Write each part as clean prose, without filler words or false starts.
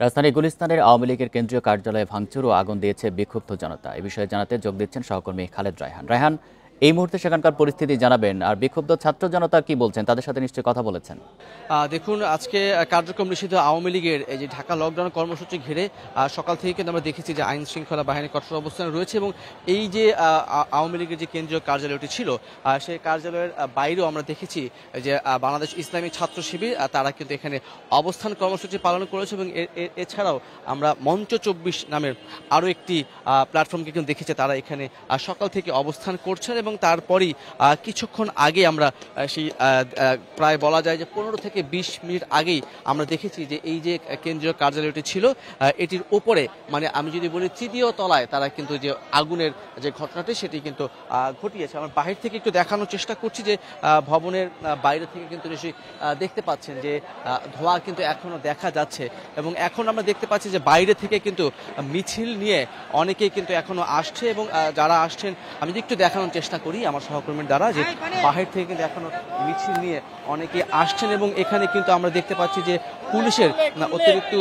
রাজধানী গুলিস্তানের আওয়ামী লীগের কেন্দ্রীয় কার্যালয়ে ভাঙচুর ও আগুন দিয়েছে বিক্ষুব্ধ জনতা। এ বিষয়ে জানাতে যোগ দিচ্ছেন সহকর্মী খালেদ রায়হান। রায়হান, এই মুহূর্তে সেখানকার পরিস্থিতি জানাবেন, আর বিক্ষুব্ধ ছাত্র জনতা কি বলছেন, তাদের সাথে নিশ্চয়ই কথা বলেছেন। দেখুন, আজকে কার্যক্রম নিষিদ্ধ আওয়ামী লীগের এই যে ঢাকা লকডাউন কর্মসূচি ঘিরে সকাল থেকে কিন্তু আমরা দেখেছি যে আইন শৃঙ্খলা বাহিনী কঠোর অবস্থানে রয়েছে এবং এই যে আওয়ামী লীগের যে কেন্দ্রীয় কার্যালয়টি ছিল সেই কার্যালয়ের বাইরেও আমরা দেখেছি যে বাংলাদেশ ইসলামী ছাত্র শিবির তারা কিন্তু এখানে অবস্থান কর্মসূচি পালন করেছে এবং এছাড়াও আমরা মঞ্চ ২৪ নামের আরও একটি প্ল্যাটফর্মকে কিন্তু দেখেছি তারা এখানে সকাল থেকে অবস্থান করছেন এবং তারপরই কিছুক্ষণ আগে আমরা সেই প্রায় বলা যায় যে ১৫ থেকে ২০ মিনিট আগেই আমরা দেখেছি যে এই যে কেন্দ্রীয় কার্যালয়টি ছিল এটির উপরে, মানে আমি যদি বলি তৃতীয় তলায় তারা কিন্তু যে আগুনের যে ঘটনাটি সেটি কিন্তু ঘটিয়েছে। আমরা বাহির থেকে একটু দেখানোর চেষ্টা করছি যে ভবনের বাইরে থেকে কিন্তু নিশ্চয়ই দেখতে পাচ্ছেন যে ধোঁয়া কিন্তু এখনও দেখা যাচ্ছে এবং এখন আমরা দেখতে পাচ্ছি যে বাইরে থেকে কিন্তু মিছিল নিয়ে অনেকেই কিন্তু এখনও আসছে এবং যারা আসছেন আমি যদি একটু দেখানোর চেষ্টা করি আমার সহকর্মীর দ্বারা যে বাহির থেকে কিন্তু এখনও মিছিল নিয়ে অনেকে আসছেন এবং এখানে কিন্তু আমরা দেখতে পাচ্ছি যে পুলিশের অতিরিক্ত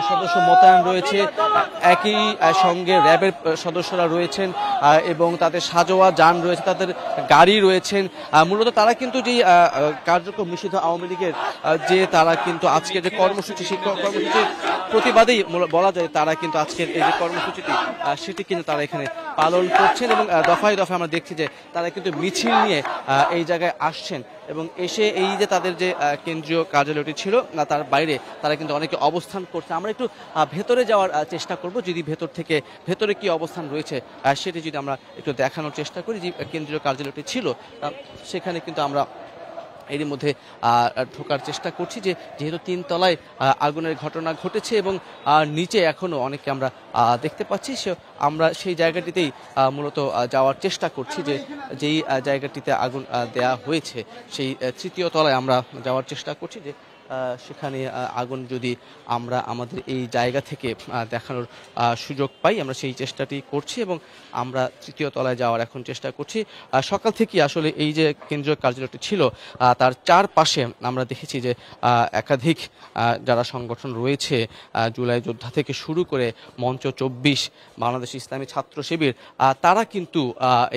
সদস্য মোতায়েন রয়েছে, একই সঙ্গে র্যাবের সদস্যরা রয়েছেন এবং তাদের সাজোয়া যান রয়েছে, তাদের গাড়ি রয়েছেন। মূলত তারা কিন্তু যে কার্যক্রম নিষিদ্ধ আওয়ামী লীগের যে তারা কিন্তু আজকে যে কর্মসূচি সেই কর্মসূচির প্রতিবাদেই বলা যায় তারা কিন্তু আজকের এই যে কর্মসূচিটি সেটি কিন্তু তারা এখানে পালন করছেন এবং দফায় দফায় আমরা দেখছি যে তারা কিন্তু মিছিল নিয়ে এই জায়গায় আসছেন এবং এসে এই যে তাদের যে কেন্দ্রীয় কার্যালয়টি ছিল না তার বাইরে তারা কিন্তু অনেকে অবস্থান করছে। আমরা একটু ভেতরে যাওয়ার চেষ্টা করব, যদি ভেতরে কি অবস্থান রয়েছে সেটি যদি আমরা একটু দেখানোর চেষ্টা করি। যে কেন্দ্রীয় কার্যালয়টি ছিল সেখানে কিন্তু আমরা এরই মধ্যে ঢোকার চেষ্টা করছি যে যেহেতু ৩ তলায় আগুনের ঘটনা ঘটেছে এবং নিচে এখনও অনেকে আমরা দেখতে পাচ্ছি, আমরা সেই জায়গাটিতেই মূলত যাওয়ার চেষ্টা করছি যে যেই জায়গাটিতে আগুন দেয়া হয়েছে সেই তৃতীয় তলায় আমরা যাওয়ার চেষ্টা করছি যে সেখানে আগুন যদি আমরা আমাদের এই জায়গা থেকে দেখানোর সুযোগ পাই আমরা সেই চেষ্টাটি করছি এবং আমরা তৃতীয় তলায় যাওয়ার এখন চেষ্টা করছি। সকাল থেকে আসলে এই যে কেন্দ্রীয় কার্যালয়টি ছিল তার চারপাশে আমরা দেখেছি যে একাধিক যারা সংগঠন রয়েছে, জুলাই যোদ্ধা থেকে শুরু করে মঞ্চ ২৪, বাংলাদেশ ইসলামী ছাত্র শিবির, তারা কিন্তু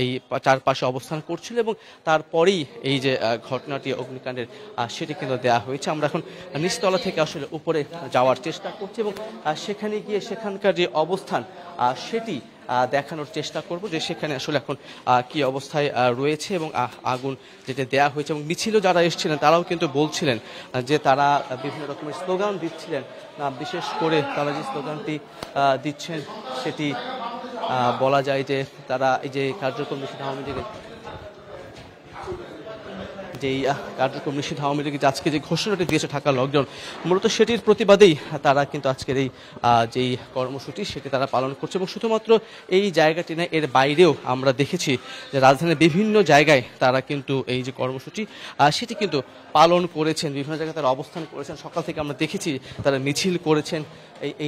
এই চারপাশে অবস্থান করছিল এবং তারপরেই এই যে ঘটনাটি অগ্নিকাণ্ডের সেটি কিন্তু দেওয়া হয়েছে। আমরা এখন নিচতলা থেকে আসলে উপরে যাওয়ার চেষ্টা করছি এবং সেখানে গিয়ে সেখানকার যে অবস্থান সেটি দেখানোর চেষ্টা করব যে সেখানে আসলে এখন কি অবস্থায় রয়েছে এবং আগুন যেটা দেয়া হয়েছে এবং মিছিল যারা এসেছিলেন তারাও কিন্তু বলছিলেন যে তারা বিভিন্ন রকমের স্লোগান দিচ্ছিলেন। বিশেষ করে তারা যে স্লোগানটি দিচ্ছেন সেটি বলা যায় যে তারা এই যে কার্যক্রম নিষিদ্ধ আওয়ামী লীগের যেই কার্যক্রম নিষিদ্ধ আওয়ামী লীগ আজকে যে ঘোষণাটি দিয়েছে ঢাকা লকডাউন, মূলত সেটির প্রতিবাদেই তারা কিন্তু আজকের এই যেই কর্মসূচি সেটি তারা পালন করছে এবং শুধুমাত্র এই জায়গাটি না, এর বাইরেও আমরা দেখেছি যে রাজধানীর বিভিন্ন জায়গায় তারা কিন্তু এই যে কর্মসূচি সেটি কিন্তু পালন করেছেন, বিভিন্ন জায়গায় তারা অবস্থান করেছেন। সকাল থেকে আমরা দেখেছি তারা মিছিল করেছেন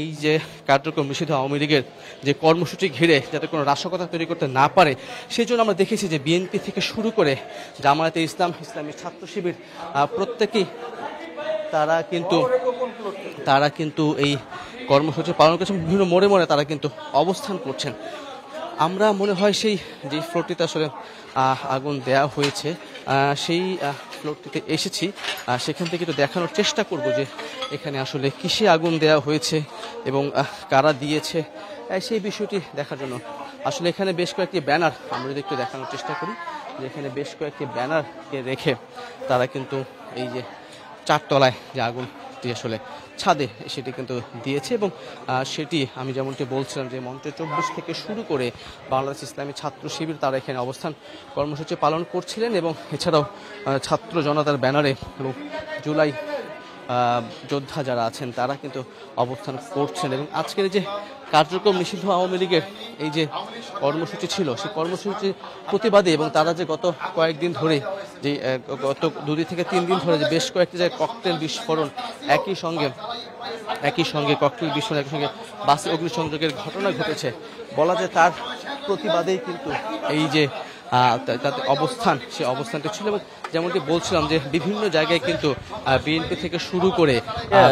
এই যে কার্যক্রম নিষিদ্ধ আওয়ামী লীগের যে কর্মসূচি ঘিরে যাতে কোনো নাশকতা তৈরি করতে না পারে সেই জন্য আমরা দেখেছি যে বিএনপি থেকে শুরু করে জামায়াতে ইসলাম, ইসলামী ছাত্র শিবির প্রত্যেকেই তারা কিন্তু এই কর্মসূচি পালন করছেন, বিভিন্ন মোড়ে মোড়ে তারা কিন্তু অবস্থান করছেন। আমরা মনে হয় সেই যে ফ্লোরটিতে আসলে আগুন দেয়া হয়েছে সেই ফ্লোরটিতে এসেছি, সেখান থেকে একটু দেখানোর চেষ্টা করব যে এখানে আসলে কিসে আগুন দেয়া হয়েছে এবং কারা দিয়েছে সেই বিষয়টি দেখার জন্য। আসলে এখানে বেশ কয়েকটি ব্যানার আমরা যদি একটু দেখানোর চেষ্টা করি যে এখানে বেশ কয়েকটি ব্যানারকে রেখে তারা কিন্তু এই যে 4 তলায় যে আগুনটি আসলে ছাদে সেটি কিন্তু দিয়েছে এবং সেটি আমি যেমনটি বলছিলাম যে মঞ্চ ২৪ থেকে শুরু করে বাংলাদেশ ইসলামী ছাত্র শিবির তারা এখানে অবস্থান কর্মসূচি পালন করছিলেন এবং এছাড়াও ছাত্র জনতার ব্যানারে এবং জুলাই যোদ্ধা যারা আছেন তারা কিন্তু অবস্থান করছেন এবং আজকের যে কার্যক্রম নিষিদ্ধ আওয়ামী লীগের এই যে কর্মসূচি ছিল সেই কর্মসূচির প্রতিবাদে এবং তারা যে গত কয়েকদিন ধরে যে গত 2 থেকে 3 দিন ধরে যে বেশ কয়েকটি জায়গায় ককটেল বিস্ফোরণ একই সঙ্গে ককটেল বিস্ফোরণ একই সঙ্গে বাসে অগ্নিসংযোগের ঘটনা ঘটেছে, বলা যায় তার প্রতিবাদেই কিন্তু এই যে তাদের অবস্থান, সেই অবস্থানটা ছিল। এবং যেমনটি বলছিলাম যে বিভিন্ন জায়গায় কিন্তু বিএনপি থেকে শুরু করে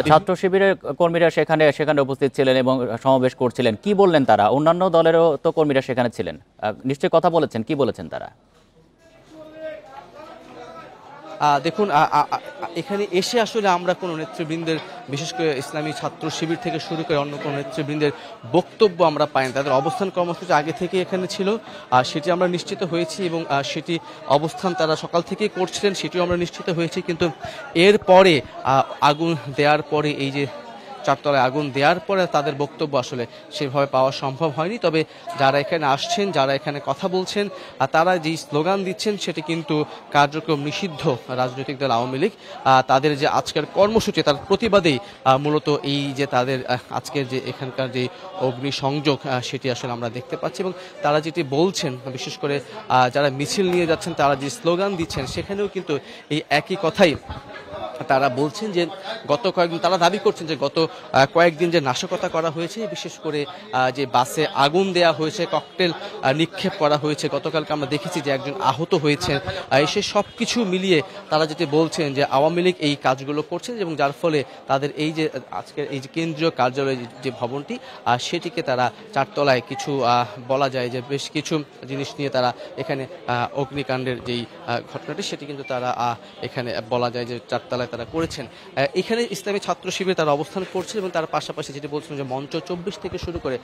ছাত্র শিবিরের কর্মীরা সেখানে সেখানে উপস্থিত ছিলেন এবং সমাবেশ করছিলেন। কি বললেন তারা? অন্যান্য দলেরও তো কর্মীরা সেখানে ছিলেন, নিশ্চয়ই কথা বলেছেন। কি বলেছেন তারা? দেখুন, এখানে এসে আসলে আমরা কোনো নেতৃবৃন্দের, বিশেষ করে ইসলামী ছাত্র শিবির থেকে শুরু করে অন্য কোনো নেতৃবৃন্দের বক্তব্য আমরা পাইনি। তাদের অবস্থান কর্মসূচি আগে থেকে এখানে ছিল, সেটি আমরা নিশ্চিত হয়েছি এবং সেটি অবস্থান তারা সকাল থেকেই করছিলেন, সেটিও আমরা নিশ্চিত হয়েছি। কিন্তু এরপরে আগুন দেওয়ার পরে, এই যে চারতলায় আগুন দেওয়ার পরে তাদের বক্তব্য আসলে সেভাবে পাওয়া সম্ভব হয়নি। তবে যারা এখানে আসছেন, যারা এখানে কথা বলছেন, তারা যেই স্লোগান দিচ্ছেন সেটি কিন্তু কার্যক্রম নিষিদ্ধ রাজনৈতিক দল আওয়ামী লীগ। তাদের যে আজকের কর্মসূচি, তার প্রতিবাদেই মূলত এই যে তাদের আজকের যে এখানকার যে অগ্নিসংযোগ, সেটি আসলে আমরা দেখতে পাচ্ছি। এবং তারা যেটি বলছেন, বিশেষ করে যারা মিছিল নিয়ে যাচ্ছেন, তারা যে স্লোগান দিচ্ছেন, সেখানেও কিন্তু এই একই কথাই তারা বলছেন। যে গত কয়েকদিন তারা দাবি করছেন যে গত কয়েকদিন যে নাশকতা করা হয়েছে, বিশেষ করে যে বাসে আগুন দেয়া হয়েছে, ককটেল নিক্ষেপ করা হয়েছে, গতকালকে আমরা দেখেছি যে একজন আহত হয়েছেন, সে সব কিছু মিলিয়ে তারা যেটি বলছেন যে আওয়ামী লীগ এই কাজগুলো করছেন এবং যার ফলে তাদের এই যে আজকের এই যে কেন্দ্রীয় কার্যালয় যে ভবনটি, সেটিকে তারা চারতলায় কিছু বলা যায় যে বেশ কিছু জিনিস নিয়ে তারা এখানে অগ্নিকাণ্ডের যেই ঘটনাটি, সেটি কিন্তু তারা এখানে বলা যায় যে চারতলায় তারা করেছেন। এখানে ইসলামী ছাত্র শিবির তারা অবস্থান করছে এবং তার পাশাপাশি যেটি বলছিলেন যে মঞ্চ 24 থেকে শুরু করে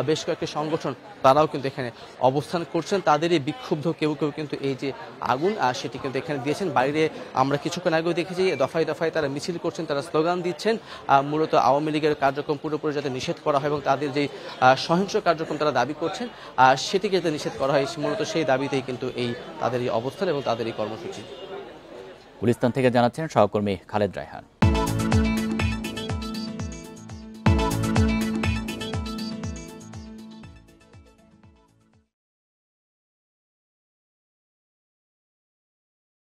বেশ কয়েকটি সংগঠন তারাও কিন্তু এখানে অবস্থান করছেন। তাদেরই বিক্ষুব্ধ কেউ কেউ কিন্তু এই যে আগুন, সেটি কিন্তু এখানে দিয়েছেন। বাইরে আমরা কিছুক্ষণ আগেও দেখেছি দফায় দফায় তারা মিছিল করছেন, তারা স্লোগান দিচ্ছেন, মূলত আওয়ামী লীগের কার্যক্রম পুরোপুরি যাতে নিষেধ করা হয় এবং তাদের যেই সহিংস কার্যক্রম তারা দাবি করছেন, সেটিকে যাতে নিষেধ করা হয়, মূলত সেই দাবিতেই কিন্তু এই তাদের এই অবস্থান এবং তাদের এই কর্মসূচি। গুলিস্তান থেকে জানাচ্ছেন সহকর্মী খালেদ রায়হান।